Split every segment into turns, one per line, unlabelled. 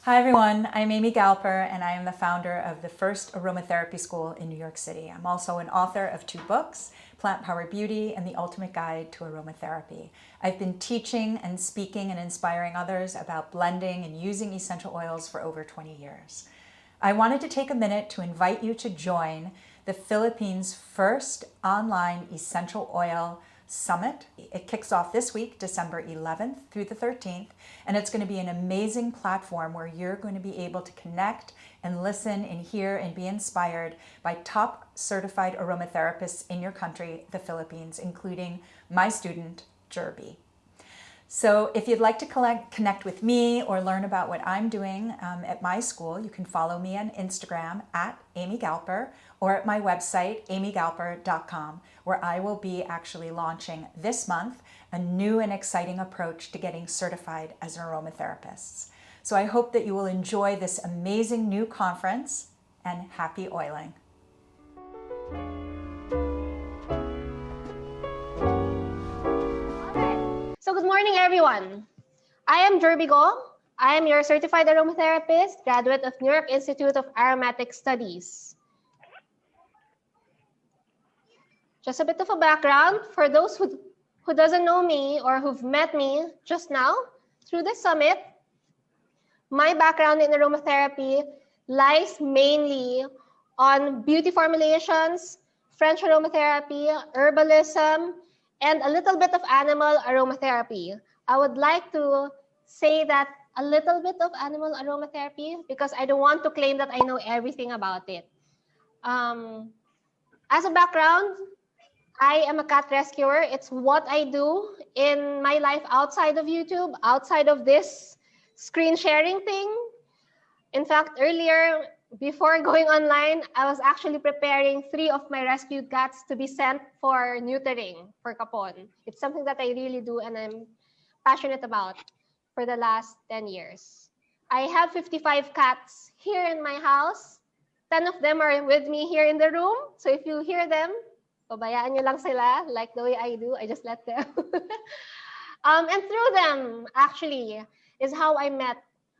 Hi everyone, I'm Amy Galper and I am the founder of the first aromatherapy school in New York City. I'm also an author of 2 books, Plant Powered Beauty and The Ultimate Guide to Aromatherapy. I've been teaching and speaking and inspiring others about blending and using essential oils for over 20 years. I wanted to take a minute to invite you to join the Philippines' first online essential oil summit. It kicks off this week, December 11th through the 13th, and it's going to be an amazing platform where you're going to be able to connect and listen and hear and be inspired by top certified aromatherapists in your country, the Philippines, including my student, Jirbie. So if you'd like to connect with me or learn about what I'm doing at my school, you can follow me on Instagram at Amy Galper or at my website, amygalper.com, where I will be actually launching this month a new and exciting approach to getting certified as aromatherapists. So I hope that you will enjoy this amazing new conference, and happy oiling.
So good morning, everyone. I am Jirbie. I am your certified aromatherapist, graduate of New York Institute of Aromatic Studies. Just a bit of a background for those who doesn't know me or who've met me just now through this summit. My background in aromatherapy lies mainly on beauty formulations, French aromatherapy, herbalism, and a little bit of animal aromatherapy. I would like to say that a little bit of animal aromatherapy because I don't want to claim that I know everything about it. As a background, I am a cat rescuer. It's what I do in my life outside of YouTube, outside of this screen sharing thing. In fact, earlier, before going online, I was actually preparing 3 of my rescued cats to be sent for neutering for kapon. It's something that I really do and I'm passionate about for the last 10 years. I have 55 cats here in my house. 10 of them are with me here in the room. So if you hear them, pabayaan nyo lang sila, like the way I do. I just let them. And through them, actually, is how I met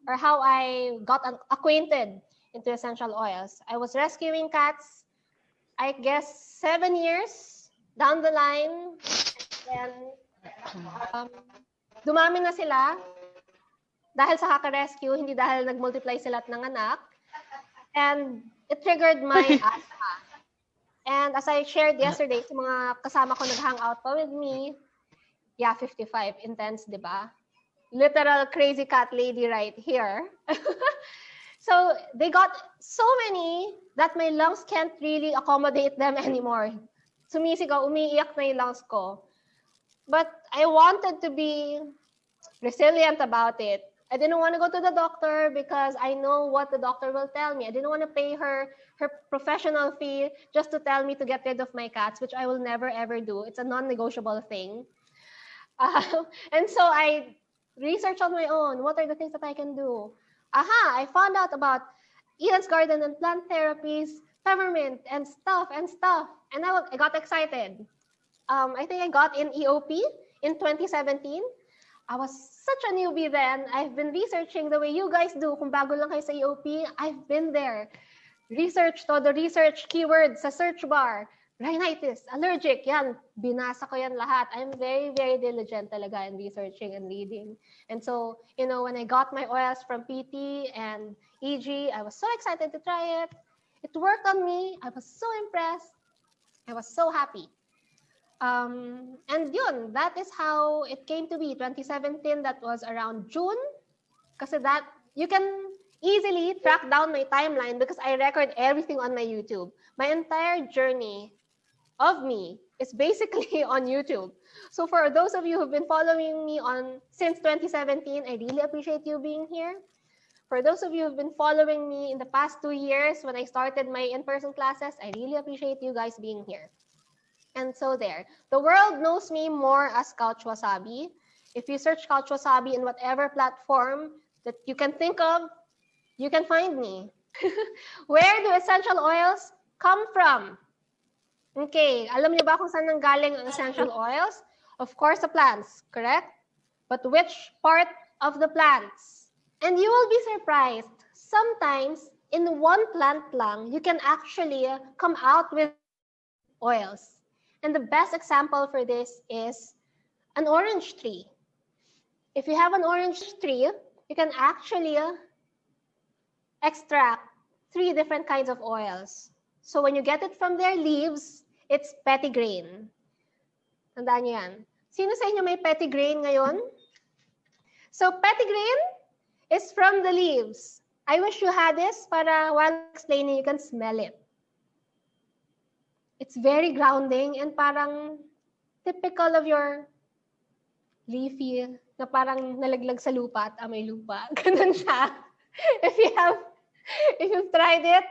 or how I got acquainted into essential oils. I was rescuing cats, I guess 7 years down the line. And dumami na sila dahil sa kaka-rescue, hindi dahil nag-multiply sila at nanganak. And it triggered my asthma. And as I shared yesterday, sa mga kasama ko nag-hangout pa with me, yeah, 55, intense, di ba? Literal crazy cat lady right here. So they got so many that my lungs can't really accommodate them anymore. Sumisigaw, umiiyak na yung lungs ko. But I wanted to be resilient about it. I didn't want to go to the doctor because I know what the doctor will tell me. I didn't want to pay her professional fee just to tell me to get rid of my cats, which I will never ever do. It's a non-negotiable thing. And so I researched on my own. What are the things that I can do? I found out about Eden's Garden and plant therapies, peppermint and stuff. And I got excited. I think I got in EOP in 2017. I was such a newbie then. I've been researching the way you guys do. Kung bago lang kayo sa EOP, I've been there. Research to the research keywords sa search bar. Rhinitis, allergic, yan. Binasa ko yan lahat. I'm very, very diligent talaga in researching and reading. And so, you know, when I got my oils from PT and EG, I was so excited to try it. It worked on me. I was so impressed. I was so happy. And yun, that is how it came to be. 2017, that was around June. Kasi that, you can easily track down my timeline because I record everything on my YouTube. My entire journey of me is basically on YouTube. So for those of you who've been following me since 2017, I really appreciate you being here. For those of you who've been following me in the past 2 years when I started my in-person classes, I really appreciate you guys being here. And so there. The world knows me more as couchwasabi. If you search couchwasabi in whatever platform that you can think of, you can find me. Where do essential oils come from? Okay, alam niyo ba kung saan nanggaling ang essential oils? Of course, the plants, correct? But which part of the plants? And you will be surprised. Sometimes, in one plant lang, you can actually come out with oils. And the best example for this is an orange tree. If you have an orange tree, you can actually extract 3 different kinds of oils. So when you get it from their leaves, it's petitgrain. Tandaan niyo yan. Sino sa inyo may petitgrain ngayon? So petitgrain is from the leaves. I wish you had this para while explaining, you can smell it. It's very grounding and parang typical of your leafy na parang nalaglag sa lupa at amoy lupa. Ganun siya. If you've tried it,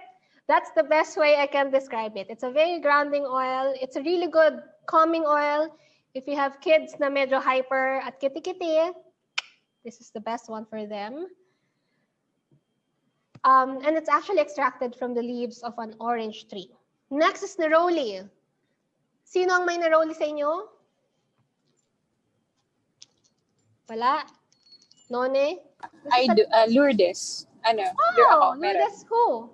that's the best way I can describe it. It's a very grounding oil. It's a really good calming oil. If you have kids na medyo hyper at kiti-kiti, this is the best one for them. And it's actually extracted from the leaves of an orange tree. Next is Neroli. Sino ang may Neroli sa inyo? Wala? None?
I do, Lourdes. Ano?
Oh,
meron.
Lourdes who?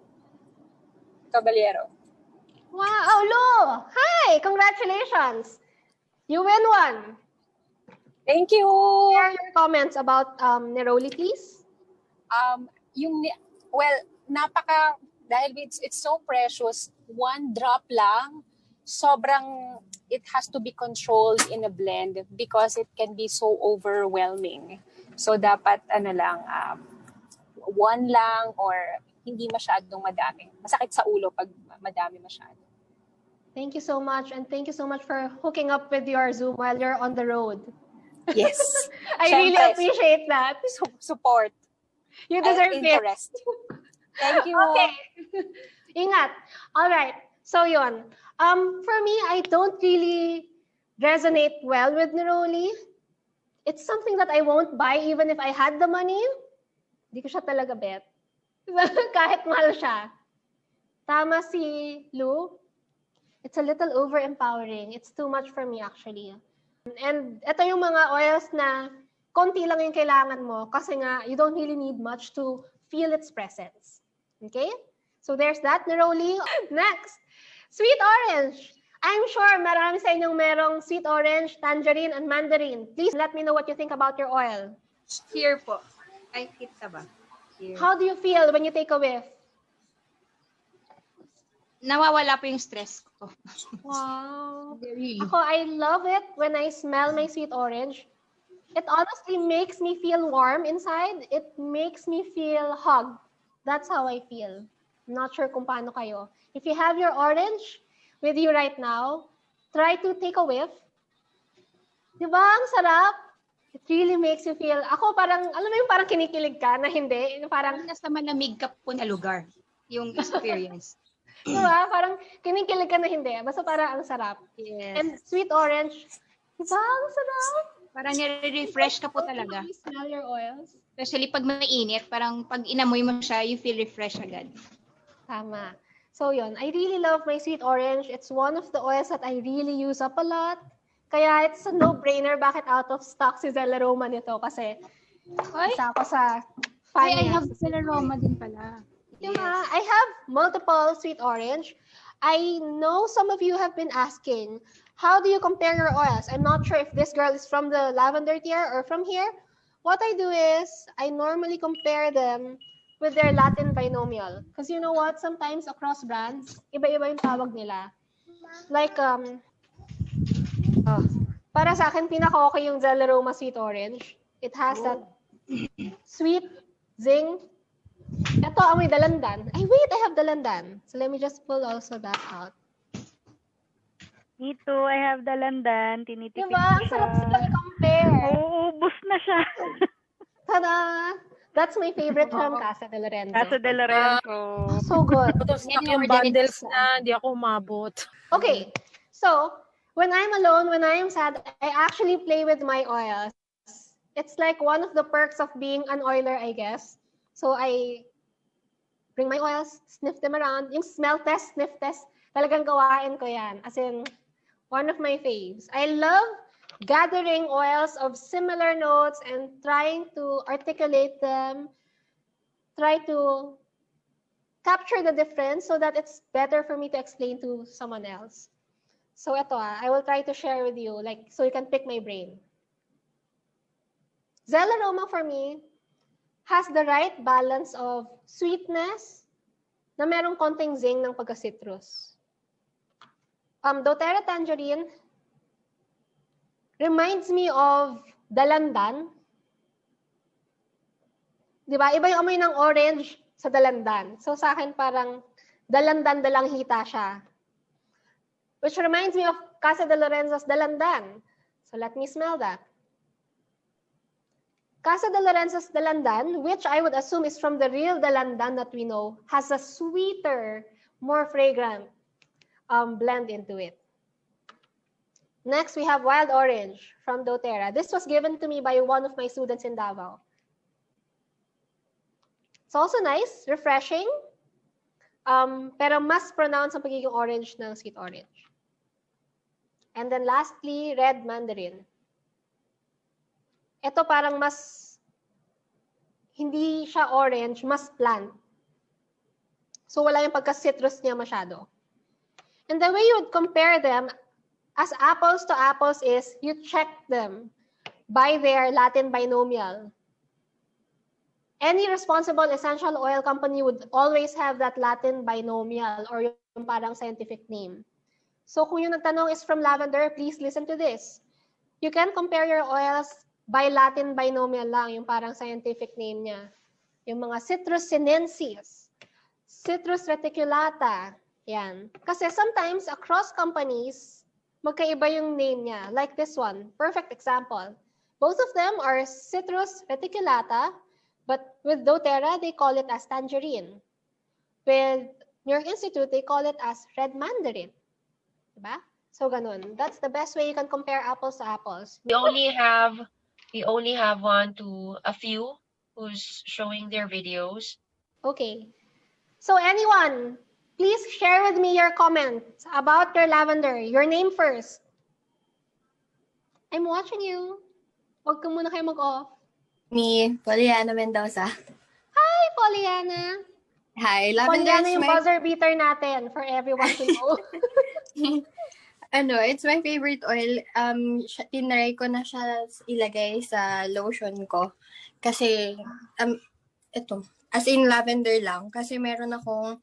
Caballero.
Wow, oh, Lu! Hi! Congratulations! You win one.
Thank you!
Share your comments about Neroli, please.
Dahil it's so precious, 1 drop lang, sobrang, it has to be controlled in a blend because it can be so overwhelming. So dapat, 1 lang or hindi masyadong madami. Masakit sa ulo pag madami masyado.
Thank you so much, and thank you so much for hooking up with your Zoom while you're on the road.
Yes.
I really appreciate that.
Support.
You deserve it.
Interest. Thank you.
Okay. Ingat. All right. So yun. For me, I don't really resonate well with Neroli. It's something that I won't buy even if I had the money. Hindi ko siya talaga bet. Kahit mahal siya. Tama si Lou. It's a little over-empowering. It's too much for me actually. And ito yung mga oils na konti lang yung kailangan mo kasi nga you don't really need much to feel its presence. Okay? So there's that, Neroli. Next, sweet orange. I'm sure marami sa inyong merong sweet orange, tangerine, and mandarin. Please let me know what you think about your oil.
Here po. Ay, kita ba? Here.
How do you feel when you take a whiff?
Nawawala po yung stress ko.
Wow.
Really?
Ako, I love it when I smell my sweet orange. It honestly makes me feel warm inside. It makes me feel hugged. That's how I feel. I'm not sure kung paano kayo. If you have your orange with you right now, try to take a whiff. Diba? Ang sarap. It really makes you feel, ako parang, alam mo yung parang kinikilig ka na hindi. Parang,
Nasa malamig ka po na lugar. Yung experience.
diba? Parang kinikilig ka na hindi. Basta parang ang sarap.
Yes.
And sweet orange, diba? Ang sarap.
Parang nire-refresh ka po talaga.
You smell your oils.
Especially pag mainit, parang pag inamoy mo siya, you feel refreshed agad.
Tama. So yun, I really love my sweet orange. It's one of the oils that I really use up a lot. Kaya it's a no-brainer bakit out of stock si Aroma nito kasi isa ako sa fan
I
niya.
have Aroma din pala.
Diba? I have multiple sweet orange. I know some of you have been asking, how do you compare your oils? I'm not sure if this girl is from the lavender tier or from here. What I do is, I normally compare them with their Latin binomial. Because you know what? Sometimes across brands, iba-iba yung tawag nila. Like, para sa akin, pinaka-okay yung Aroma Sweet Orange. It has that sweet zing. Ito, amoy dalandan. Ay, wait, I have dalandan. So let me just pull also that out.
Me too, I have dalandan. Tinitipid
Diba?
ko
Ang
siya.
sarap sila i-compare.
Ubus na siya.
Tada! That's my favorite from Casa de Lorenzo.
Casa de Lorenzo.
So good.
Tapos yung bundles na, di ako umabot.
Okay, so when I'm alone, when I am sad, I actually play with my oils. It's like one of the perks of being an oiler, I guess. So I bring my oils, sniff them around. Yung smell test, sniff test, talagang gawain ko yan. As in, one of my faves. I love gathering oils of similar notes and trying to articulate them try to capture the difference so that it's better for me to explain to someone else. So I will try to share with you, like, so you can pick my brain. Zell aroma for me has the right balance of sweetness na merong konting zing ng pagka-citrus. Doterra tangerine reminds me of dalandan. Diba? Iba yung amoy ng orange sa dalandan. So sa akin parang dalandan dalang hita siya. Which reminds me of Casa de Lorenzo's dalandan. So let me smell that. Casa de Lorenzo's dalandan, which I would assume is from the real dalandan that we know, has a sweeter, more fragrant blend into it. Next, we have wild orange from Doterra. This was given to me by one of my students in Davao. It's also nice, refreshing, pero mas pronounced ang pagiging orange ng sweet orange. And then lastly, red mandarin. Ito parang mas, hindi siya orange, mas plant. So wala yung pagka-citrus niya masyado. And the way you would compare them as apples to apples is you check them by their Latin binomial. Any responsible essential oil company would always have that Latin binomial or yung parang scientific name. So kung yung nagtanong is from lavender, please listen to this. You can compare your oils by Latin binomial lang, yung parang scientific name niya. Yung mga Citrus sinensis, Citrus reticulata, yan. Kasi sometimes across companies, magkaiba yung name niya. Like this one, perfect example. Both of them are Citrus reticulata, but with Doterra, they call it as tangerine. With New York Institute, they call it as red mandarin. Diba? So ganun. That's the best way you can compare apples to apples.
We only have a few who's showing their videos.
Okay. So anyone, please share with me your comments about your lavender. Your name first. I'm watching you. Huwag ka muna kayo mag-off.
Me, Poliana Mendoza.
Hi, Poliana.
Hi, lavender
Poliana
is
yung
my
buzzer beater natin for everyone to know.
it's my favorite oil. Tinry ko na siya ilagay sa lotion ko kasi ito, as in lavender lang kasi meron akong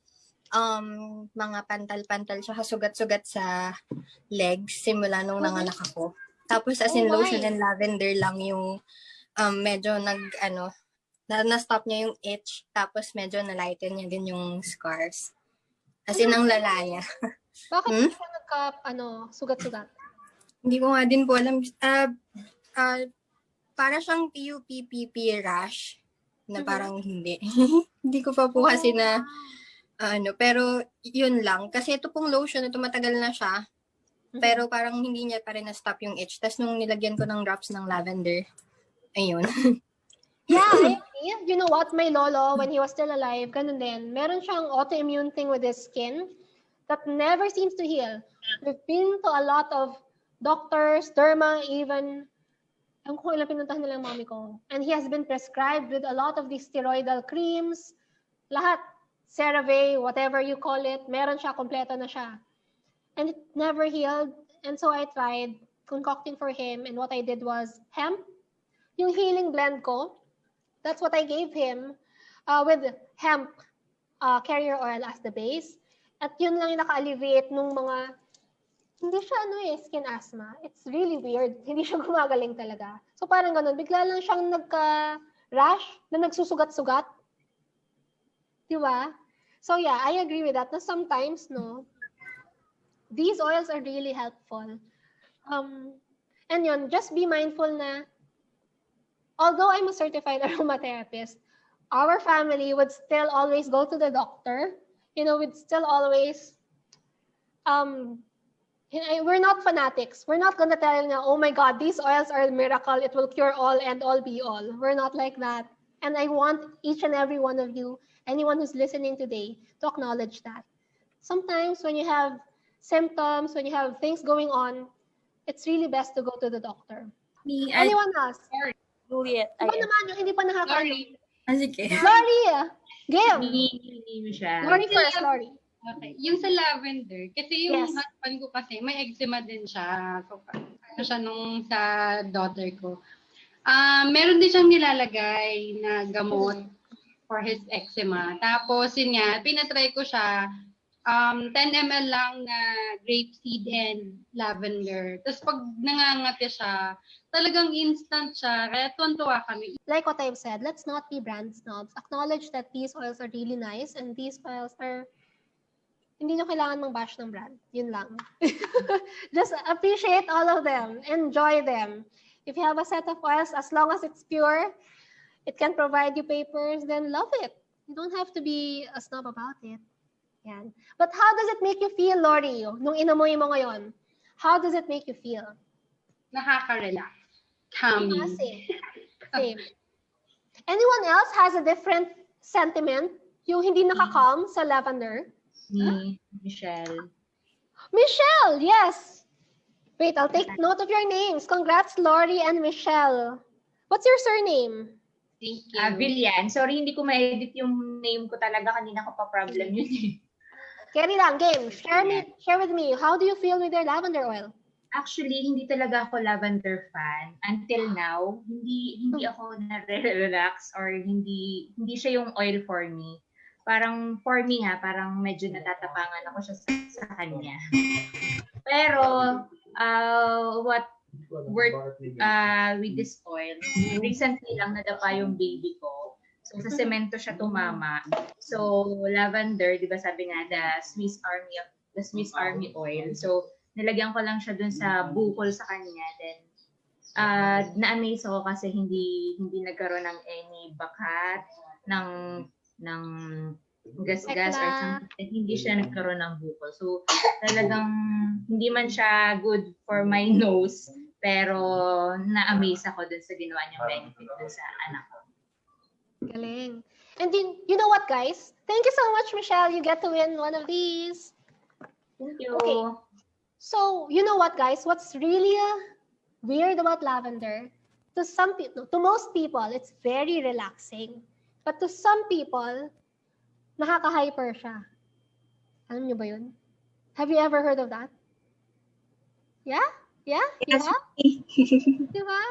mga pantal-pantal siya sugat-sugat sa legs simula nung nanganak ako. Tapos as in lotion and lavender lang yung medyo na-stop niya yung itch, tapos medyo na-lighten niya din yung scars. As in, ang lala niya.
Bakit siya sugat-sugat?
Hindi ko nga din po alam. Para siyang PUPPP rash, na parang hindi. Hindi ko pa po kasi na, pero yun lang. Kasi ito pong lotion, ito matagal na siya, pero parang hindi niya pa rin na-stop yung itch. Tapos nung nilagyan ko ng drops ng lavender, ayun.
Yeah, I agree. You know what? My lolo, when he was still alive, ganun din. Meron siyang autoimmune thing with his skin that never seems to heal. We've been to a lot of doctors, derma, even. Ang kung ilang pinuntahan nila yung mami ko. And he has been prescribed with a lot of these steroidal creams. Lahat. CeraVe, whatever you call it. Meron siya, kompleto na siya. And it never healed. And so I tried concocting for him. And what I did was hemp. Yung healing blend ko, that's what I gave him with hemp carrier oil as the base. At yun lang yung naka-alleviate nung mga, hindi siya skin asthma. It's really weird. Hindi siya gumagaling talaga. So parang ganun, bigla lang siyang nagka-rash na nagsusugat-sugat. Di ba? So yeah, I agree with that. Na sometimes, these oils are really helpful. And yun, just be mindful na although I'm a certified aromatherapist, our family would still always go to the doctor. We'd still always, we're not fanatics. We're not going to tell you, oh my God, these oils are a miracle. It will cure all and all be all. We're not like that. And I want each and every one of you, anyone who's listening today, to acknowledge that. Sometimes when you have symptoms, when you have things going on, it's really best to go to the doctor. Anyone else?
Juliet.
Iba naman yung hindi pa nakaka-
Sige.
Gloria! Game!
Hinihingi mo siya.
Lori first, Lori.
Okay. Yung sa lavender, kasi yung
Yes.
husband ko kasi, may eczema din siya. So, ano siya nung sa daughter ko. Meron din siyang nilalagay na gamot for his eczema. Tapos, yun nga, pinatry ko siya, 10 ml lang na grapeseed and lavender. Tapos, pag nangangati siya, talagang instant siya. Kaya tuwan-tuwa kami.
Like what I've said, let's not be brand snobs. Acknowledge that these oils are really nice and these oils are hindi nyo kailangan mang-bash ng brand. Yun lang. Just appreciate all of them. Enjoy them. If you have a set of oils, as long as it's pure, it can provide you papers, then love it. You don't have to be a snob about it. Yan. But how does it make you feel, Lori, nung inamoy mo ngayon? How does it make you feel?
Nakaka-relax. Calming.
Same. Anyone else has a different sentiment? Yung hindi nakaka-calm sa lavender?
Ni Michelle.
Michelle, yes. Wait, I'll take note of your names. Congrats, Lori and Michelle. What's your surname?
Thank you. Villan. Sorry, hindi ko ma-edit yung name ko talaga. Kanina ko pa problem yun eh.
Carry lang, game. Share with me. How do you feel with your lavender oil?
Actually, hindi talaga ako lavender fan. Until now, hindi ako na-relax or hindi siya yung oil for me. Parang for me parang medyo natatapangan ako siya sa kanya. Pero what worked with this oil, recently lang nadapa yung baby ko. So sa semento siya tumama. So lavender, 'di ba sabi nga the Swiss Army oil. So nilagyan ko lang siya dun sa bukol sa kanya, then na-amaze ako kasi hindi nagkaroon ng any bakat ng gas-gas or something. Hindi siya nagkaroon ng bukol. So talagang hindi man siya good for my nose, pero na-amaze ako dun sa ginawa niyang benefit dun sa anak ko.
Galing. And then, you know what, guys? Thank you so much, Michelle. You get to win one of these.
Thank you.
Okay. So, you know what, guys? What's really weird about lavender? To most people, it's very relaxing. But to some people, nakaka-hyper siya. Alam niyo ba yun? Have you ever heard of that? Yeah? Yeah? You
Yes.
have? Diba?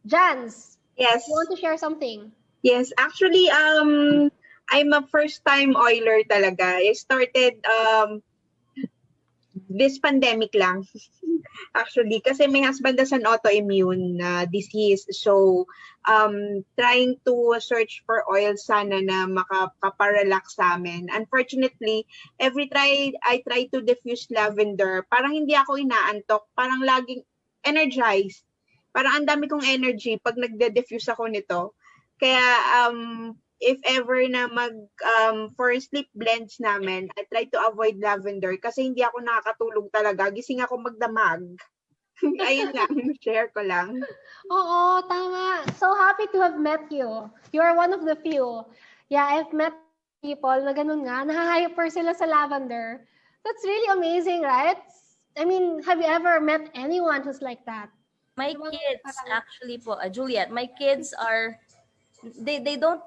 Jans,
Yes.
you want to share something?
Yes. Actually, I'm a first-time oiler talaga. I started this pandemic lang. Actually, kasi my husband has an autoimmune disease. So, trying to search for oil sana na makaka-relax sa amin. Unfortunately, I try to diffuse lavender, parang hindi ako inaantok, parang laging energized. Parang ang dami kong energy pag nagde-diffuse ako nito. Kaya, if ever na for sleep blends namin, I try to avoid lavender kasi hindi ako nakakatulog talaga. Gising ako magdamag. Ayun lang, share ko lang.
Oo, tama. So happy to have met you. You are one of the few. Yeah, I've met people na ganun nga, nahahyper sila sa lavender. That's really amazing, right? I mean, have you ever met anyone who's like that?
My kids, actually po, Juliet, my kids are, they don't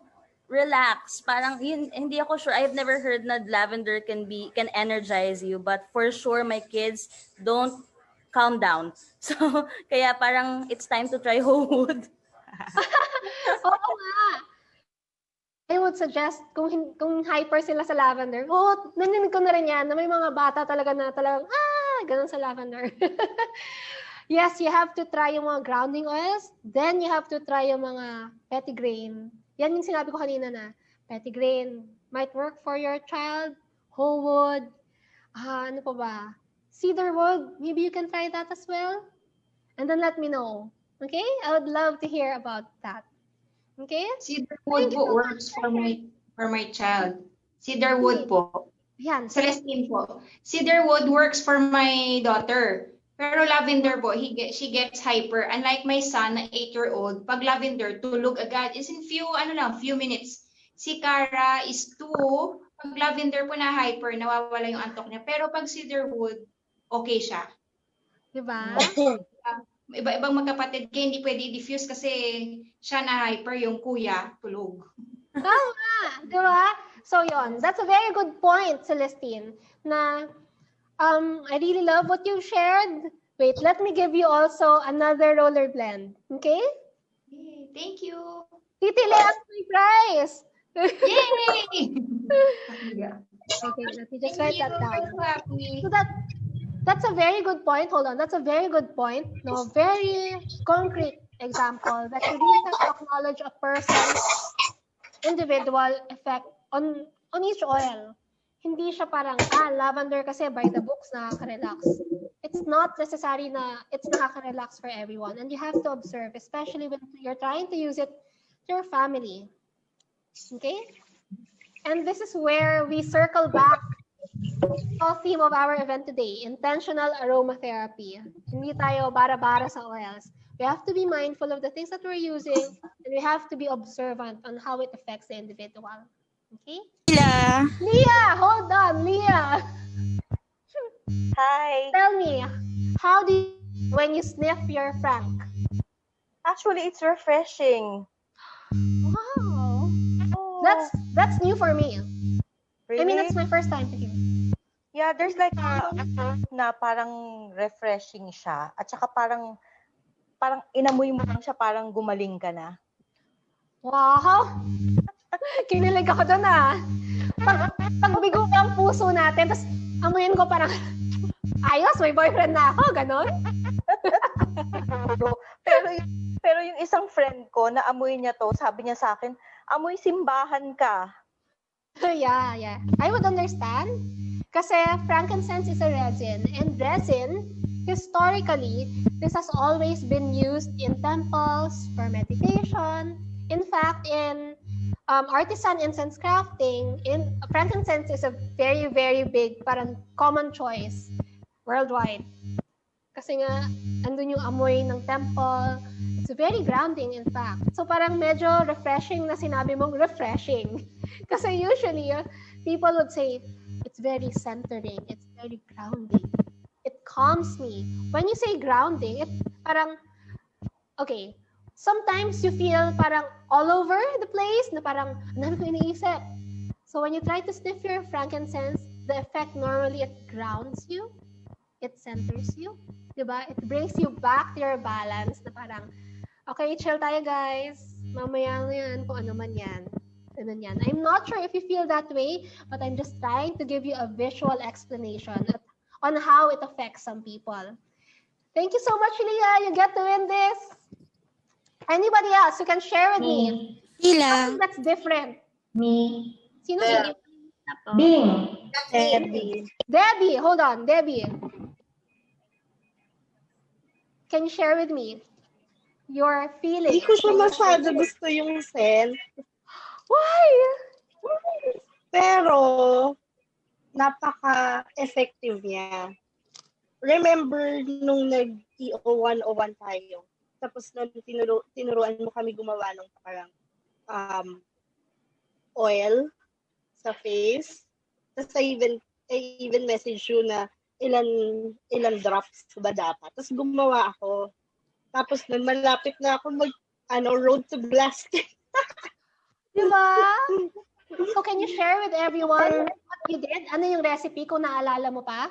relax. Parang yun, hindi ako sure. I've never heard na lavender can energize you, but for sure my kids don't calm down. So kaya parang it's time to try whole wood.
Oo nga. I would suggest kung hyper sila sa lavender. Naninig ko na rin yan na may mga bata talaga na talagang ganun sa lavender. Yes, you have to try yung mga grounding oils. Then you have to try yung mga petitgrain. Yan yung sinabi ko kanina na petitgrain might work for your child. Whole wood. Ano pa ba? Cedarwood. Maybe you can try that as well. And then let me know. Okay? I would love to hear about that. Okay?
Cedarwood po works for my child. Cedarwood po.
Yan.
Celestine po. Cedarwood works for my daughter. Pero lavender po, she gets hyper. Unlike my son na 8-year-old, pag lavender, tulog agad. Is in few minutes. Si Cara is 2. Pag lavender po na hyper, nawawala yung antok niya. Pero pag cedarwood, okay siya.
Diba?
Iba-ibang magkapatid kaya hindi pwede i-diffuse kasi siya na hyper, yung kuya, tulog.
Tama, di ba? So yon, that's a very good point, Celestine, na I really love what you shared. Wait, let me give you also another roller blend, okay?
Yay, thank you.
Titi Lea's my prize!
Yay!
Okay, let me just
Thank
write
you.
that down.
So happy.
So that's a very good point. Hold on, that's a very good point. No, very concrete example that you really have to acknowledge a person's individual effect on each oil. Hindi siya parang, lavender kasi by the books nakaka-relax. It's not necessary na it's nakaka-relax for everyone. And you have to observe, especially when you're trying to use it to your family. Okay? And this is where we circle back to the theme of our event today, intentional aromatherapy. Hindi tayo bara-bara sa oils. We have to be mindful of the things that we're using, and we have to be observant on how it affects the individual. Okay? Leah, hold on, Leah.
Hi.
Tell me, how do you when you sniff your Frank?
Actually, it's refreshing.
Wow.
Oh,
That's new for me. I mean,
really?
that's my first time to hear.
Yeah, there's like na parang refreshing siya. At saka parang inamoy mo lang siya, parang gumaling ka na.
Wow! Kinilig ako doon Pag bigo ang puso natin, tapos amuyin ko parang, ayos, may boyfriend na ako, ganon.
pero yung isang friend ko, naamoy niya to, sabi niya sa akin, amoy simbahan ka.
Yeah. I would understand. Kasi frankincense is a resin. And resin, historically, this has always been used in temples for meditation. In fact, in artisan incense crafting, frankincense is a very, very big, parang common choice worldwide. Kasi nga, andun yung amoy ng temple. It's very grounding, in fact. So parang medyo refreshing na sinabi mong refreshing. Kasi usually, people would say, it's very centering, it's very grounding. It calms me. When you say grounding, it parang, okay, sometimes you feel parang all over the place, na parang, ano ko iniisip. So when you try to sniff your frankincense, the effect normally, it grounds you, it centers you, diba? It brings you back to your balance, na parang, okay, chill tayo guys, mamaya yan, kung ano man yan. Yan. I'm not sure if you feel that way, but I'm just trying to give you a visual explanation on how it affects some people. Thank you so much, Leah. You get to win this. Anybody else who can share with me? Something that's different.
Me.
Sino?
Bing.
Debbie, hold on. Debbie. Can you share with me your feelings?
Hindi ko siya masyado gusto yung scent.
Why?
Pero, napaka-effective niya. Remember nung nag-TO101 tayo, tapos nung tinuruan mo kami gumawa ng parang oil sa face. Tapos I even message you na ilan drops ba dapat. Tapos gumawa ako. Tapos nun malapit na ako road to blasting.
Diba? So can you share with everyone what you did? Ano yung recipe kung naalala mo pa?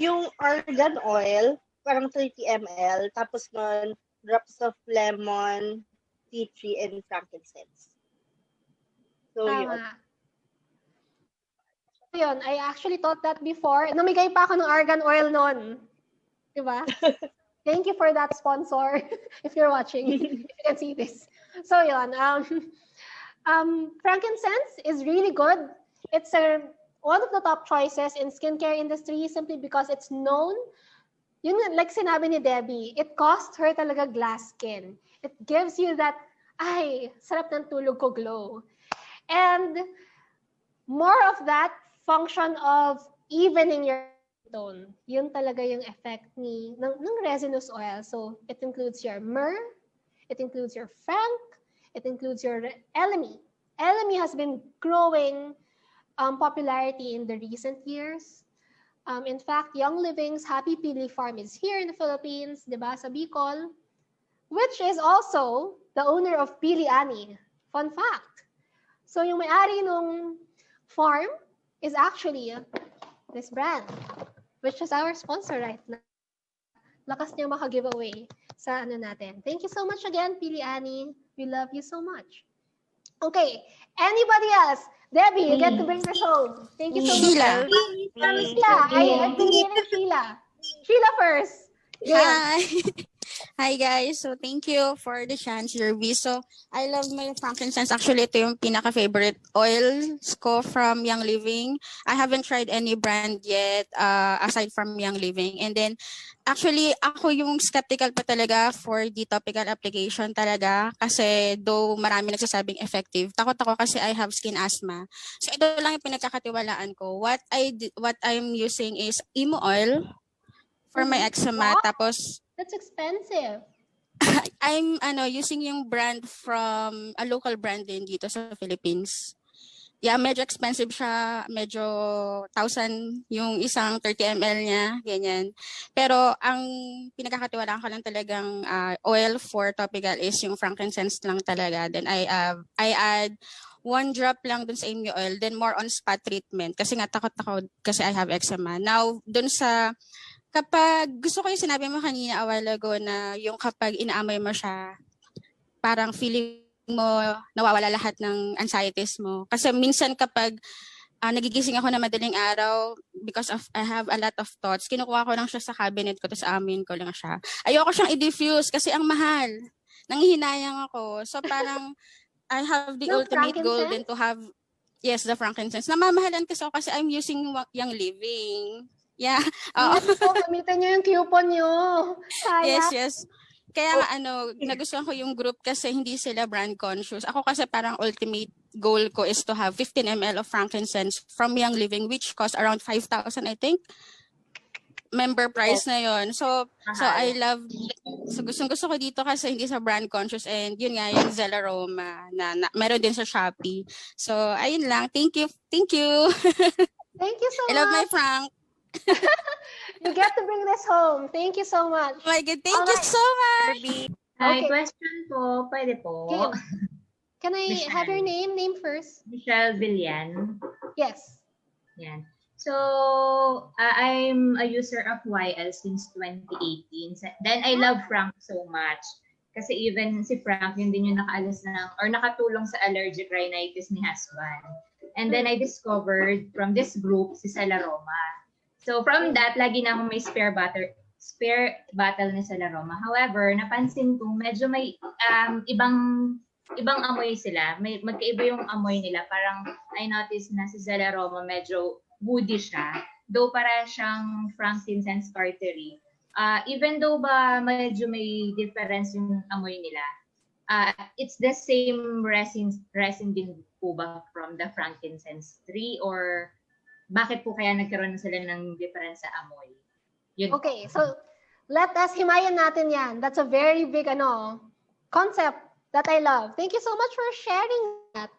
Yung argan oil, parang 30 ml, tapos nun, drops of lemon, tea tree, and frankincense. So,
yun. I actually thought that before. Namigay pa ako ng argan oil noon. Diba? Thank you for that, sponsor. If you're watching, if you can see this. So, yun. Frankincense is really good. It's one of the top choices in skincare industry simply because it's known. Yun, like sinabi ni Debbie, it cost her talaga glass skin. It gives you that, ay, sarap ng tulog ko glow. And more of that function of evening your tone. Yun talaga yung effect ng resinous oil. So it includes your myrrh, it includes your frank, it includes your elemi. Elemi has been growing popularity in the recent years. In fact, Young Living's Happy Pili Farm is here in the Philippines, diba, sa Bicol, which is also the owner of Pili Ani. Fun fact. So yung may-ari nung farm is actually this brand, which is our sponsor right now. Lakas niya maka-giveaway sa ano natin. Thank you so much again, Pili Annie. We love you so much. Okay, anybody else? Debbie, you get to bring this home. Thank you so much.
Sheila.
Sheila. I've been hearing Sheila. Sheila first. Game.
Hi. Hi guys. So thank you for the chance, Jirbie. So I love my frankincense. Actually, ito yung pinaka-favorite oils ko from Young Living. I haven't tried any brand yet aside from Young Living. And then actually, ako yung skeptical pa talaga for the topical application talaga kasi though marami nagsasabing effective, takot ako kasi I have skin asthma. So ito lang yung pinagkakatiwalaan ko. What I'm using is emo oil for my eczema. Tapos
That's expensive.
I'm using yung brand from a local brand din dito sa Philippines. Yeah, medyo expensive siya, medyo 1,000 yung isang 30 ml niya, ganyan. Pero ang pinagkakatiwalaan ko lang talagang oil for topical is yung frankincense lang talaga. Then I add 1 drop lang dun sa emu oil, then more on spa treatment kasi nga takot ako kasi I have eczema. Now, dun sa kapag gusto ko yung sinabi mo kanina a while ago na yung kapag inaamoy mo siya, parang feeling mo nawawala lahat ng anxieties mo. Kasi minsan kapag nagigising ako na madaling araw because of I have a lot of thoughts, kinukuha ko lang siya sa cabinet ko, tapos amin ko lang siya. Ayoko siyang i-diffuse kasi ang mahal. Nanghihinayang ako. So parang I have the ultimate goal din to have, yes, the frankincense. Namamahalan kasi ako kasi I'm using Young Living. Yeah.
Yes, po, gamitin nyo yung coupon nyo. Sayang.
Yes. Kaya nga nagustuhan ko yung group kasi hindi sila brand conscious. Ako kasi parang ultimate goal ko is to have 15 ml of frankincense from Young Living, which costs around 5,000, I think. Member price na yon. So I love, so gusto ko dito kasi hindi sa brand conscious, and yun nga yung Zell Aroma na meron din sa Shopee. So ayun lang. Thank you.
Thank you so much.
I love my Frank.
You get to bring this home. Thank you so much.
Oh my God, thank you so much.
Hi,
Okay.
question po. Pwede po.
Game. Can I
Michelle.
have your name? Name first.
Michelle Villan.
Yes.
Yan. So, I'm a user of YL since 2018. Then, I love Frank so much. Kasi even si Frank, yun din yung nakaalis ng, or nakatulong sa allergic rhinitis ni husband. And then, I discovered from this group, si Celaroma. So, from that, lagi na akong may spare bottle ni Celaroma. However, napansin ko, medyo may ibang amoy sila. Magkaiba yung amoy nila. Parang, I noticed na si Celaroma medyo woody siya. Though para siyang frankincense tartary. Even though ba medyo may difference yung amoy nila, it's the same resin din po ba from the frankincense tree, or bakit po kaya nagkaroon sila ng difference sa amoy? Yun.
Okay, so let us himayan natin yan. That's a very big concept that I love. Thank you so much for sharing that.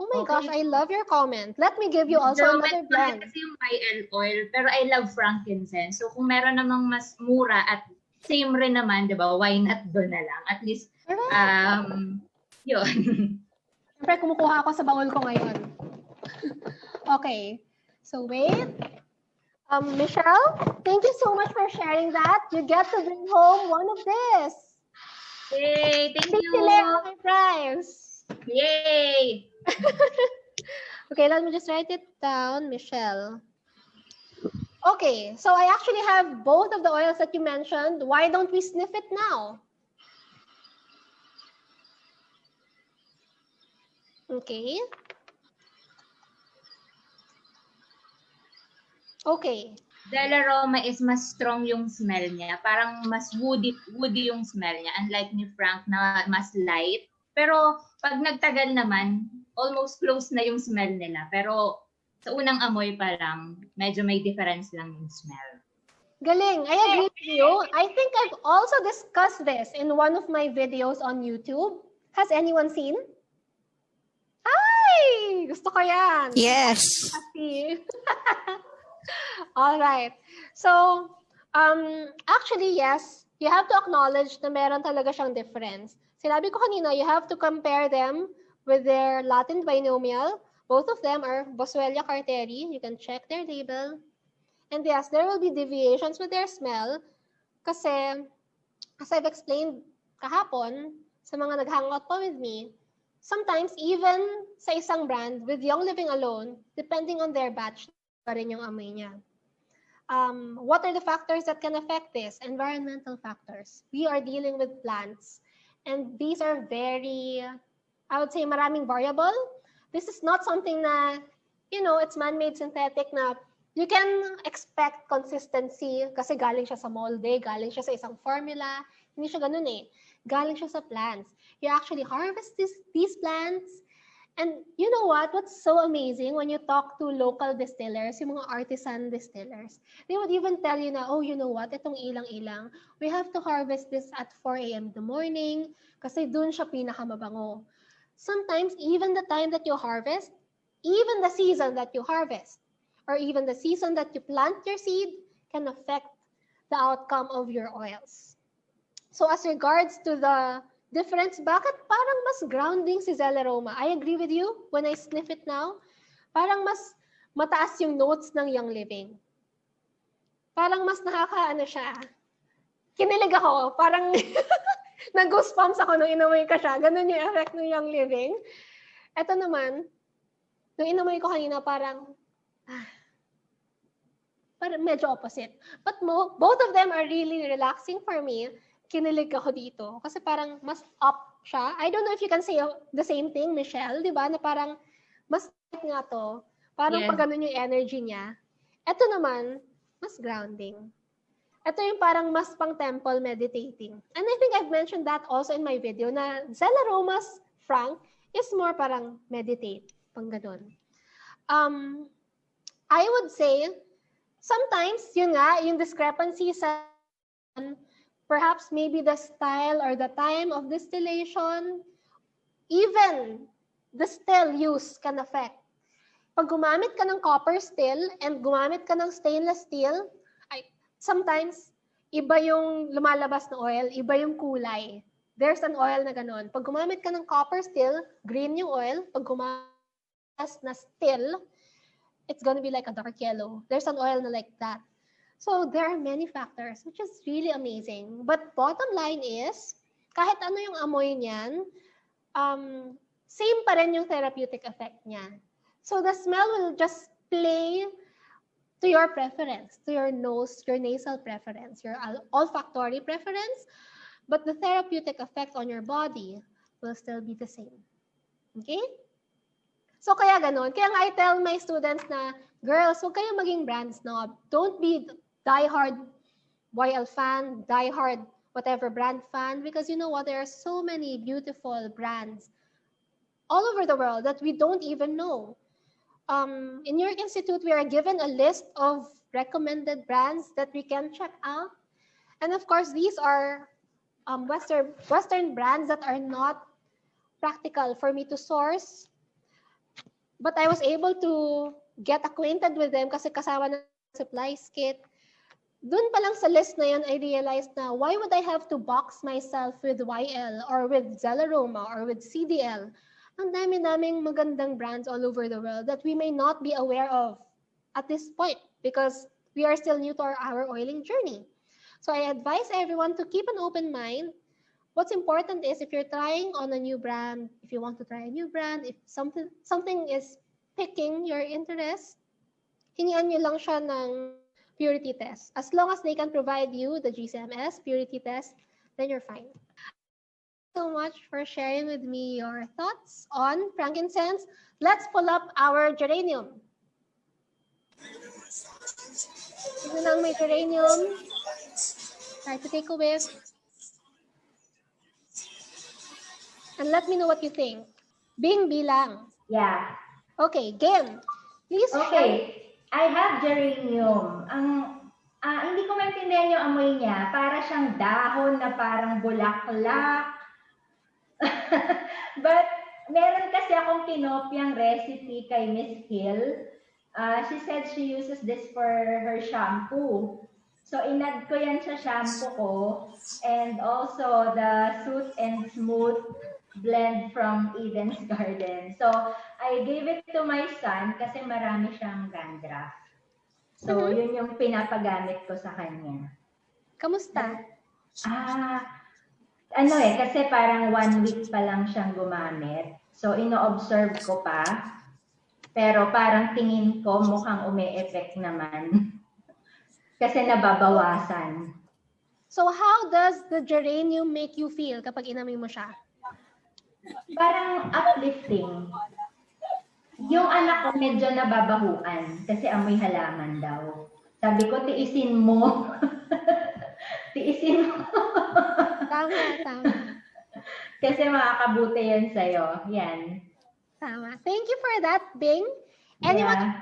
Oh my gosh, I love your comment. Let me give you also another brand.
Kasi yung YL oil, pero I love frankincense. So kung meron namang mas mura at same rin naman, di ba? Why not doon na lang? At least, yun.
Siyempre, kumukuha ako sa baul ko ngayon. Okay. So wait. Michelle, thank you so much for sharing that. You get to bring home one of this.
Yay! Thank you.
My prize.
Yay!
Okay, let me just write it down, Michelle. Okay, so I actually have both of the oils that you mentioned. Why don't we sniff it now? Okay. Okay.
Zell Aroma is mas strong yung smell niya. Parang mas woody yung smell niya. Unlike ni Frank na mas light. Pero pag nagtagal naman, almost close na yung smell nila. Pero sa unang amoy pa lang, medyo may difference lang yung smell.
Galing. I agree with you. I think I've also discussed this in one of my videos on YouTube. Has anyone seen? Hi! Gusto ko yan.
Yes.
Happy. All right. So, actually, yes, you have to acknowledge na meron talaga siyang difference. Sinabi ko kanina, you have to compare them with their Latin binomial. Both of them are Boswellia carteri. You can check their label. And yes, there will be deviations with their smell kasi, as I've explained kahapon sa mga nag-hangout pa with me, sometimes even sa isang brand with Young Living alone, depending on their batch, pa rin yung amoy niya. What are the factors that can affect this? Environmental factors. We are dealing with plants, and these are very, I would say, maraming variable. This is not something na, you know, it's man-made synthetic na you can expect consistency kasi galing siya sa molde, galing siya sa isang formula. Hindi siya ganun eh. Galing siya sa plants. You actually harvest these plants. And you know what? What's so amazing when you talk to local distillers, yung mga artisan distillers, they would even tell you na, oh, you know what? Itong ilang-ilang, we have to harvest this at 4 a.m. in the morning kasi dun siya pinakamabango. Sometimes, even the time that you harvest, even the season that you harvest, or even the season that you plant your seed can affect the outcome of your oils. So as regards to the difference, bakit parang mas grounding si Zell Aroma? I agree with you when I sniff it now. Parang mas mataas yung notes ng Young Living. Parang mas nakakaano siya. Kinilig ako. Parang nag-goosebumps ako nung inamoy ko siya. Ganun yung effect ng Young Living. Ito naman, nung inamoy ko kanina, parang medyo opposite. But both of them are really relaxing for me. Kinilig ako dito. Kasi parang mas up siya. I don't know if you can say the same thing, Michelle, di ba? Na parang mas nga to. Parang pag ganun yung energy niya. Ito naman, mas grounding. Ito yung parang mas pang temple meditating. And I think I've mentioned that also in my video na Zell Aromas Frank is more parang meditate. Pang ganun. I would say, sometimes, yun nga, yung discrepancy sa perhaps maybe the style or the time of distillation, even the still use can affect. Pag gumamit ka ng copper still and gumamit ka ng stainless steel, sometimes, iba yung lumalabas na oil, iba yung kulay. There's an oil na ganun. Pag gumamit ka ng copper still, green yung oil. Pag gumamit na still, it's gonna be like a dark yellow. There's an oil na like that. So there are many factors, which is really amazing. But bottom line is, kahit ano yung amoy niyan, same pa rin yung therapeutic effect niya. So the smell will just play to your preference, to your nose, your nasal preference, your olfactory preference, but the therapeutic effect on your body will still be the same. Okay? So kaya ganun. Kaya nga I tell my students na, girls, huwag kayong maging brand snob. Don't be diehard YL fan, diehard whatever brand fan, because you know what, there are so many beautiful brands all over the world that we don't even know. In your institute, we are given a list of recommended brands that we can check out. And of course, these are Western brands that are not practical for me to source. But I was able to get acquainted with them kasi kasama ng supplies kit. Doon pa lang sa list na yun, I realized na why would I have to box myself with YL or with Zell Aroma or with CDL? Ang dami-daming magandang brands all over the world that we may not be aware of at this point because we are still new to our oiling journey. So I advise everyone to keep an open mind. What's important is if you're trying on a new brand, if you want to try a new brand, if something is picking your interest, hingian nyo lang siya ng purity test. As long as they can provide you the GCMS purity test, then you're fine. Thank you so much for sharing with me your thoughts on frankincense. Let's pull up our geranium. Ito lang may geranium. Try to take a whiff. And let me know what you think. Bing bilang.
Yeah.
Okay, game. Please
Okay. I have geranium. Hindi ko maintindihan yung amoy niya. Para siyang dahon na parang bulaklak. But meron kasi akong kinopyang recipe kay Miss Hill. She said she uses this for her shampoo. So inad ko yan sa shampoo ko. And also the Soothe and Smooth blend from Eden's Garden. So, I gave it to my son kasi marami siyang dandruff. So, yun yung pinapagamit ko sa kanya.
Kamusta?
Kasi parang 1 week pa lang siyang gumamit. So, ino-observe ko pa. Pero parang tingin ko mukhang umi-effect naman. Kasi nababawasan.
So, how does the geranium make you feel kapag inamoy mo siya?
Parang uplifting. Yung anak ko medyo nababahuan kasi amoy halaman daw. Sabi ko, tiisin mo. Tiisin mo.
Tama.
Kasi makakabuti yan sa'yo. Yan.
Tama. Thank you for that, Bing. Anyone?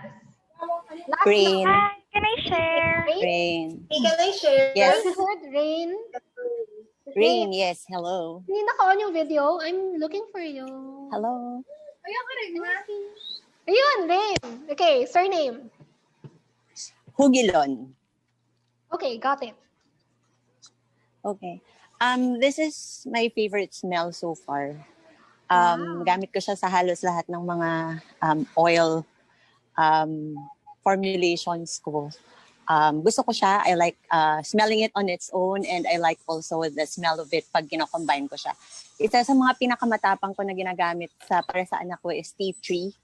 Last
Rain.
na.
Can I share?
Rain.
Can I share?
Yes.
I heard Rain.
Rain, yes. Hello.
Hindi naka-on yung video. I'm looking for you.
Hello.
Ayun, Rain. Okay, surname.
Hugilon.
Okay, got it.
Okay. This is my favorite smell so far. Gamit ko siya sa halos lahat ng mga oil formulations ko. Gusto ko siya. I like smelling it on its own, and I like also the smell of it pag gina-combine ko siya. Isa sa mga pinakamatapang ko na ginagamit para sa anak ko is tea tree.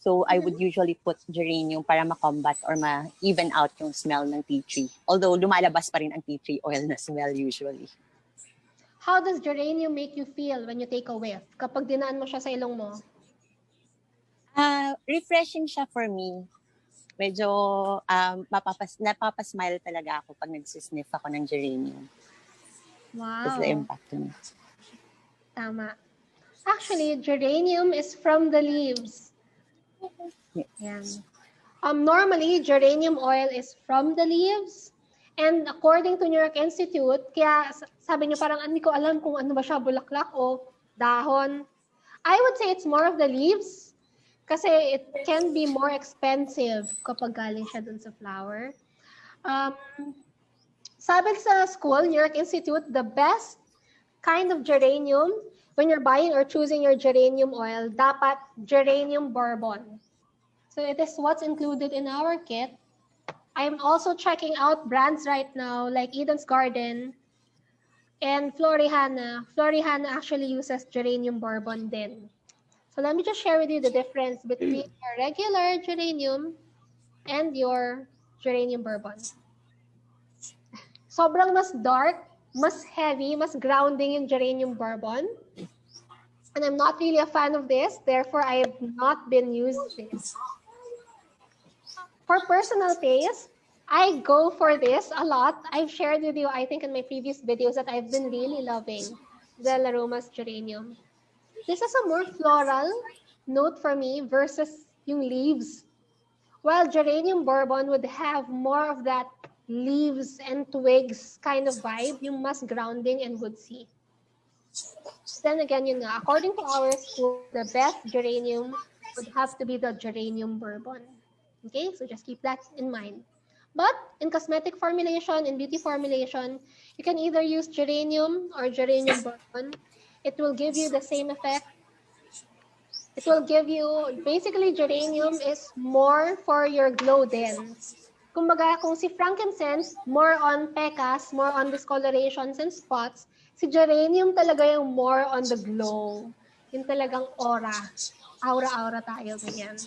So I would usually put geranium para ma-combat or ma-even out yung smell ng tea tree. Although lumalabas pa rin ang tea tree oil na smell usually.
How does geranium make you feel when you take a whiff? Kapag dinaan mo siya sa ilong mo?
Refreshing siya for me. Medyo napapasmile talaga ako pag nagsisniff ako ng geranium.
Wow.
That's the impact to me.
Tama. Actually, geranium is from the leaves. Yan. Normally, geranium oil is from the leaves. And according to New York Institute, kaya sabi niyo parang hindi ko alam kung ano ba siya, bulaklak o dahon. I would say it's more of the leaves kasi it can be more expensive kapag galing siya dun sa flower. Sabi sa school, New York Institute, the best kind of geranium when you're buying or choosing your geranium oil, dapat geranium bourbon. So it is what's included in our kit. I'm also checking out brands right now like Eden's Garden and Florihana. Florihana actually uses geranium bourbon din. So let me just share with you the difference between your regular geranium and your geranium bourbon. Sobrang mas dark, mas heavy, mas grounding yung geranium bourbon. And I'm not really a fan of this, therefore I have not been using this. For personal taste, I go for this a lot. I've shared with you, I think in my previous videos, that I've been really loving the Aromas geranium. This is a more floral note for me versus yung leaves. While geranium bourbon would have more of that leaves and twigs kind of vibe, yung mas grounding and woodsy. Then again, yun nga, according to our school, the best geranium would have to be the geranium bourbon. Okay, so just keep that in mind. But in cosmetic formulation, in beauty formulation, you can either use geranium or geranium bourbon. It will give you the same effect. It will give you, basically geranium is more for your glow din. Kumbaga, kung si frankincense, more on pecas, more on discolorations and spots, si geranium talaga yung more on the glow. Yung talagang aura. Aura-aura tayo, ganyan.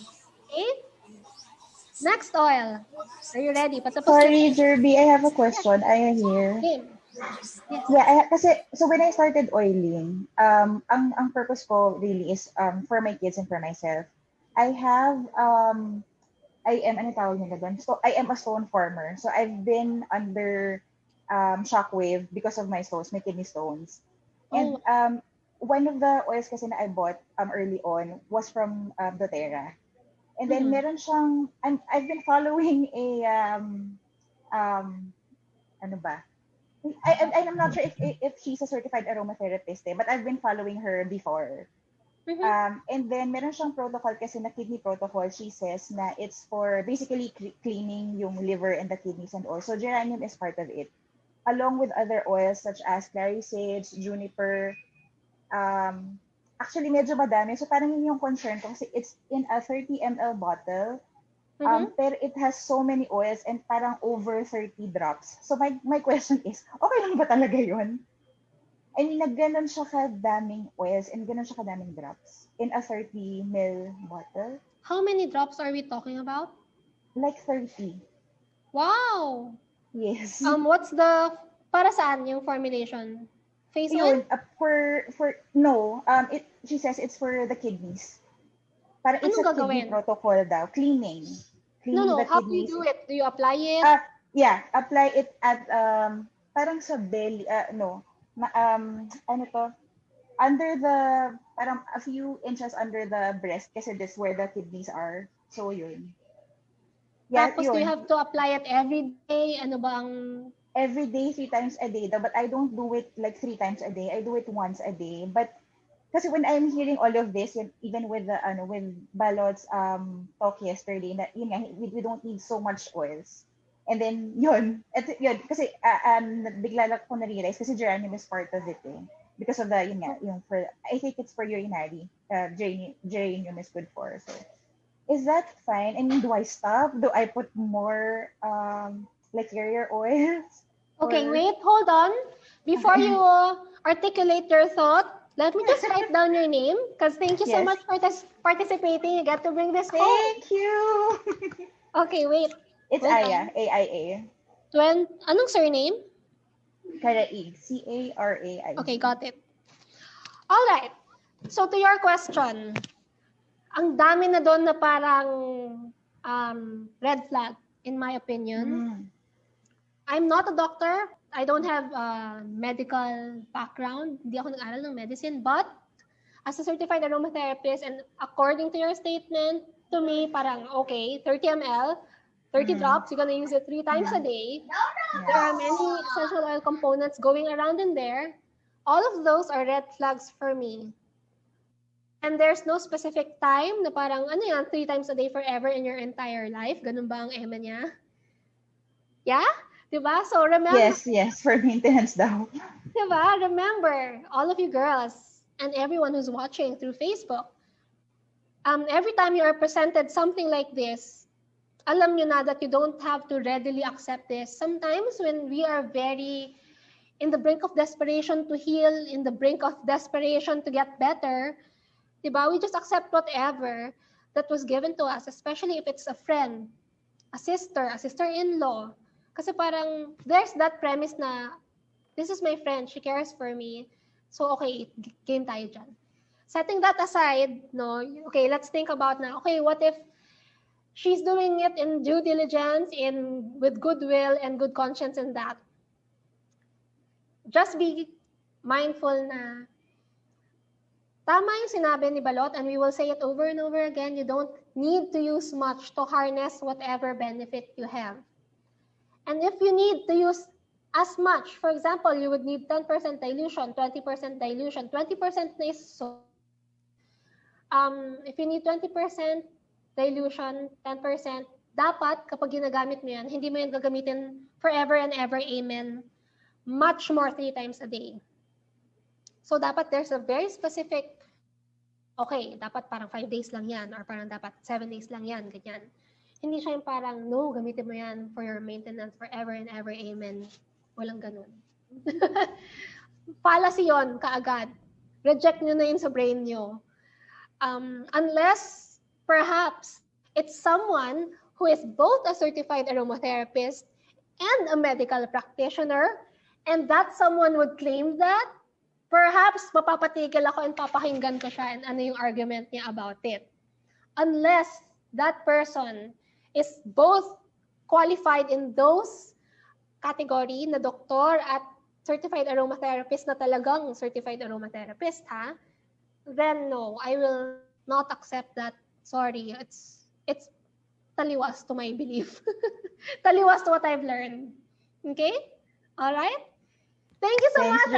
Okay? Next oil. Are you ready? Patapos
Sorry, Jirbie, I have a question. I am here.
Yes.
Yeah, so when I started oiling, ang purpose ko really is for my kids and for myself. I am, ano tawag nila doon? So I am a stone former. So I've been under shockwave because of my stones, my kidney stones. And one of the oils kasi na I bought early on was from Doterra. And then meron siyang, I've been following a, ano ba? I'm not sure if she's a certified aromatherapist, but I've been following her before. And then meron siyang protocol kasi na kidney protocol. She says na it's for basically cleaning yung liver and the kidneys and all. So geranium is part of it. Along with other oils such as clary sage, juniper. actually medyo madami. So parang yun yung concern ko kasi it's in a 30 ml bottle. Pero it has so many oils and parang over 30 drops. So my question is, okay lang ba talaga yun? I mean, nagganon siya kadaming oils and ganon siya kadaming drops in a 30 ml bottle.
How many drops are we talking about?
Like 30.
Wow!
Yes.
What's the, para saan yung formulation? Face oil?
Yun, she says it's for the kidneys. Parang it's
Anong
a kidney
gagawin?
protocol daw. Cleaning
No,
the
how do you
kidneys.
do it? Do you apply it?
Yeah, apply it at parang sa belly, ano to? Under the, parang a few inches under the breast kasi this where the kidneys are. So yun. Yeah,
Tapos do you
yun.
have to apply it every day? Ano ba ang...
Every day, 3 times a day daw, but I don't do it like 3 times a day. I do it once a day. But kasi when I'm hearing all of this, even with the with Balot's talk yesterday, na yun nga, we don't need so much oils. And then yun kasi bigla lang ko na-realize kasi geranium is part of it because of the I think it's for urinary. Geranium is good for. So is that fine? I mean, do I stop? Do I put more like carrier oils?
Okay, wait, hold on. Before you articulate your thought, let me just write down your name because thank you so
Yes.
much for participating. You get to bring this home.
Thank you.
Okay, wait.
It's
Hold
Aya,
on.
AIA.
Anong surname?
Carai, Carai.
Okay, got it. All right. So to your question, ang dami na doon na parang red flag, in my opinion. I'm not a doctor. I don't have a medical background. Hindi ako nag-aral ng medicine. But as a certified aromatherapist, and according to your statement, to me, parang, okay, 30 ml, 30 drops, you're gonna use it 3 times a day. There are many essential oil components going around in there. All of those are red flags for me. And there's no specific time na parang, 3 times a day forever in your entire life. Ganun ba ang ema niya? Yeah? Diba? So remember.
Yes, for maintenance daw.
Diba? Remember, all of you girls and everyone who's watching through Facebook, every time you are presented something like this, alam nyo na that you don't have to readily accept this. Sometimes when we are very in the brink of desperation to heal, in the brink of desperation to get better, diba? We just accept whatever that was given to us, especially if it's a friend, a sister-in-law. Kasi parang there's that premise na this is my friend, she cares for me. So okay, game tayo dyan. Setting that aside, no, okay, let's think about now, okay, what if she's doing it in due diligence, with goodwill and good conscience in that? Just be mindful na tama yung sinabi ni Balot, and we will say it over and over again, you don't need to use much to harness whatever benefit you have. And if you need to use as much, for example, you would need 10% dilution, 20% dilution. 20% is so. If you need 20% dilution, 10%, dapat kapag ginagamit mo yan, hindi mo yan gagamitin forever and ever, amen. Much more 3 times a day. So dapat there's a very specific, okay, dapat parang 5 days lang yan, or parang dapat 7 days lang yan, ganyan. Hindi siya yung parang, no, gamitin mo yan for your maintenance forever and ever, amen. Walang ganun. Fallacy yun, kaagad. Reject nyo na yun sa brain nyo. Unless, perhaps, it's someone who is both a certified aromatherapist and a medical practitioner, and that someone would claim that, perhaps mapapatigil ako and papakinggan ko siya and ano yung argument niya about it. Unless that person is both qualified in those category na doktor at certified aromatherapist na talagang certified aromatherapist, then no, I will not accept that. Sorry, it's taliwas to my belief. Taliwas to what I've learned. Okay? All right? Thank you so much.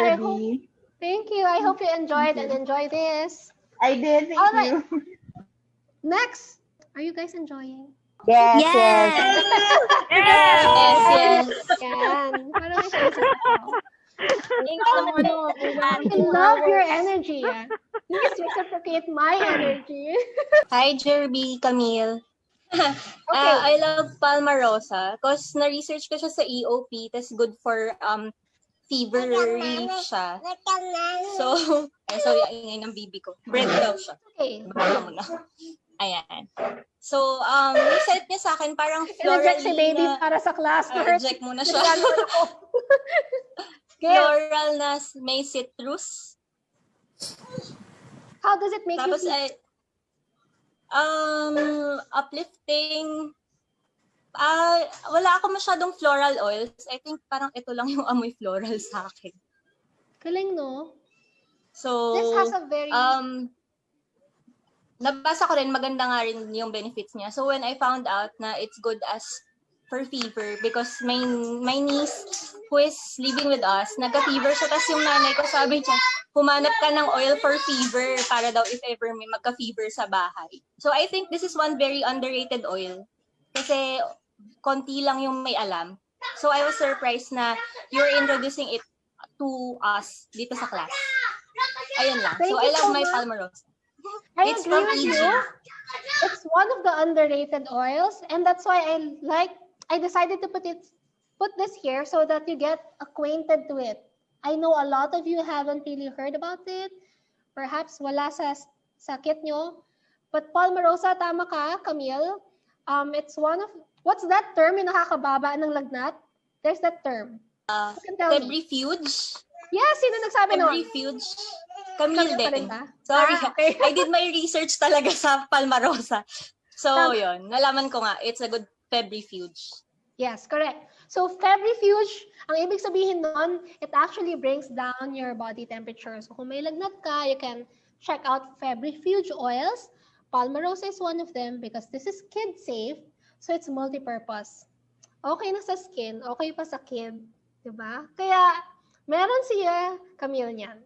Thank you. I hope you enjoyed and enjoy this.
I did. Thank you.
Next, are you guys enjoying?
Yes.
Yes. Yan. Parang may sabi sa ako. I love your energy. Please reciprocate my energy.
Hi, Jirbie, Camille.
Okay.
I love Palmarosa because na-research ko siya sa EOP, tas good for fever relief siya. So, sorry, ingay ng bibi ko. Bread daw siya.
Okay.
Baka mo na. Ayan. So, set niya sa akin parang
Inject si
florally
baby
na...
para sa class.
Inject mo na siya. Floral na may citrus.
How does it make
Tapos
you feel?
Uplifting. Wala ako masyadong floral oils. I think parang ito lang yung amoy floral sa akin.
Galing, no?
So,
This has a very...
nabasa ko rin, maganda nga rin yung benefits niya. So, when I found out na it's good as for fever, because my niece who is living with us, nagka-fever siya, tapos yung nanay ko sabi niya, humanap ka ng oil for fever para daw if ever may magka-fever sa bahay. So, I think this is one very underrated oil. Kasi, konti lang yung may alam. So, I was surprised na you're introducing it to us dito sa class. Ayun lang.
Thank
so,
you
I love
so
my
much.
Palmarosa.
I
It's
agree
from
with
PIXIE.
you. It's one of the underrated oils, and that's why I decided to put this here so that you get acquainted to it. I know a lot of you haven't really heard about it. Perhaps wala sa sakit nyo. But Palmarosa, tama ka, Camille. It's one of, what's that term yung nakakababa ng lagnat? There's that term. You can tell me.
Febrifuge.
Yeah, sino nagsabi nun?
Febrifuge. Camille
pa rin
din.
ba?
Sorry.
Okay.
I did my research talaga sa Palmarosa. So, yun. Nalaman ko nga, it's a good febrifuge.
Yes, correct. So, febrifuge, ang ibig sabihin nun, it actually brings down your body temperature. So, kung may lagnat ka, you can check out febrifuge oils. Palmarosa is one of them because this is kid safe. So, it's multi-purpose. Okay na sa skin, okay pa sa kid. Diba? Kaya, meron siya, Camille niyan.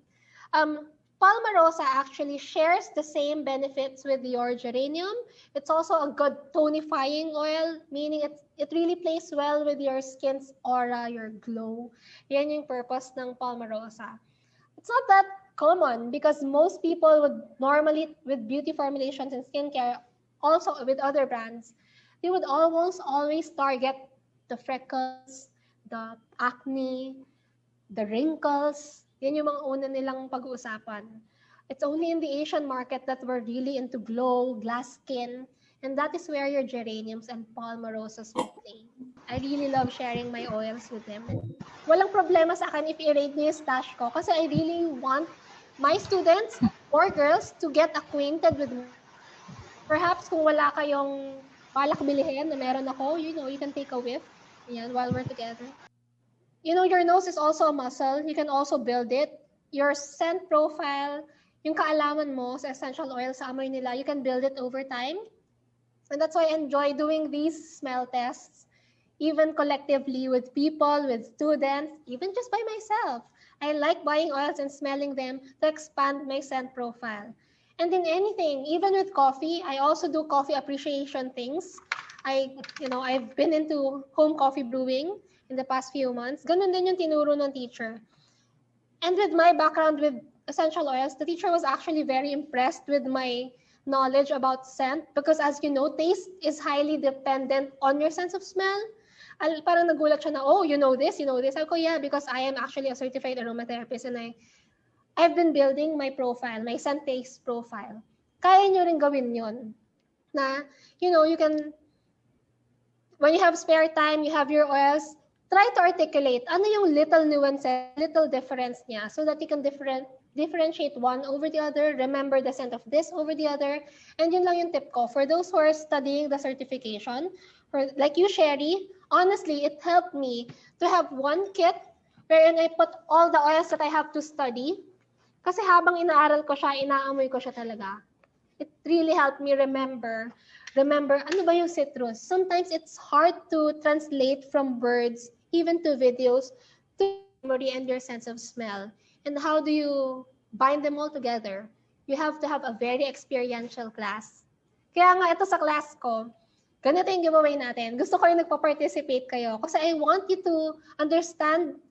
Palmarosa actually shares the same benefits with your geranium. It's also a good tonifying oil, meaning it really plays well with your skin's aura, your glow. Yan yung purpose ng Palmarosa. It's not that common because most people would normally, with beauty formulations and skincare, also with other brands, they would almost always target the freckles, the acne, the wrinkles. Yan yung mga una nilang pag-uusapan. It's only in the Asian market that we're really into glow, glass skin, and that is where your geraniums and palmarosas will play. I really love sharing my oils with them. Walang problema sa akin if i-rate niyo yung stash ko kasi I really want my students or girls to get acquainted with me. Perhaps kung wala kayong balak bilihin na meron ako, you can take a whiff while we're together. Your nose is also a muscle. You can also build it. Your scent profile, yung kaalaman mo sa essential oil sa amoy nila, you can build it over time. And that's why I enjoy doing these smell tests, even collectively with people, with students, even just by myself. I like buying oils and smelling them to expand my scent profile. And in anything, even with coffee, I also do coffee appreciation things. I've been into home coffee brewing in the past few months. Ganun din yung tinuro ng teacher. And with my background with essential oils, the teacher was actually very impressed with my knowledge about scent because as you know, taste is highly dependent on your sense of smell. Parang nagulat siya na, oh, you know this? Sabi ko, yeah, because I am actually a certified aromatherapist and I've been building my profile, my scent taste profile. Kaya nyo rin gawin yun. Na, you can, when you have spare time, you have your oils, try to articulate ano yung little nuances, little difference niya so that you can differentiate one over the other, remember the scent of this over the other. And yun lang yung tip ko. For those who are studying the certification, like you, Sherry, honestly, it helped me to have one kit wherein I put all the oils that I have to study. Kasi habang inaaral ko siya, inaamoy ko siya talaga. It really helped me remember ano ba yung citrus. Sometimes it's hard to translate from words, even to videos, to memory and your sense of smell. And how do you bind them all together? You have to have a very experiential class. Kaya nga ito sa class ko, ganito yung giveaway natin. Gusto ko yung nagpa-participate kayo kasi I want you to understand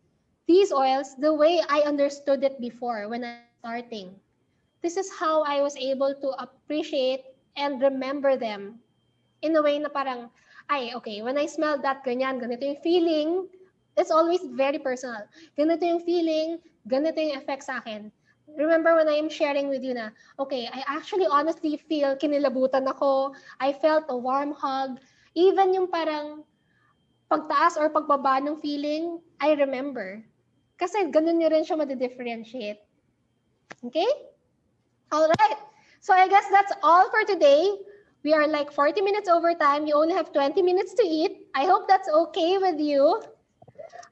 these oils the way I understood it before when I was starting. this is how I was able to appreciate and remember them in a way na parang, ay, okay, when I smelled that ganyan, ganito yung feeling, it's always very personal. Ganito yung feeling, ganito yung effect sa akin. Remember when I am sharing with you na, okay, I actually honestly feel kinilabutan ako, I felt a warm hug, even yung parang pagtaas or pagbaba ng feeling, I remember. Kasi ganun nyo rin siya ma-differentiate. Okay? Alright. So I guess that's all for today. We are like 40 minutes over time. You only have 20 minutes to eat. I hope that's okay with you.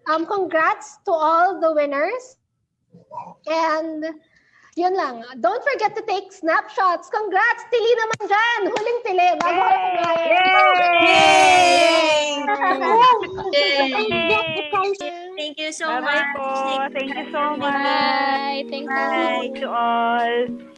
Congrats to all the winners. And yun lang. Don't forget to take snapshots. Congrats! Tili naman dyan! Huling tili. Bago ako
Thank you so
Bye-bye
much.
po. Thank you so much.
Bye. Thank
Bye
you.
to all.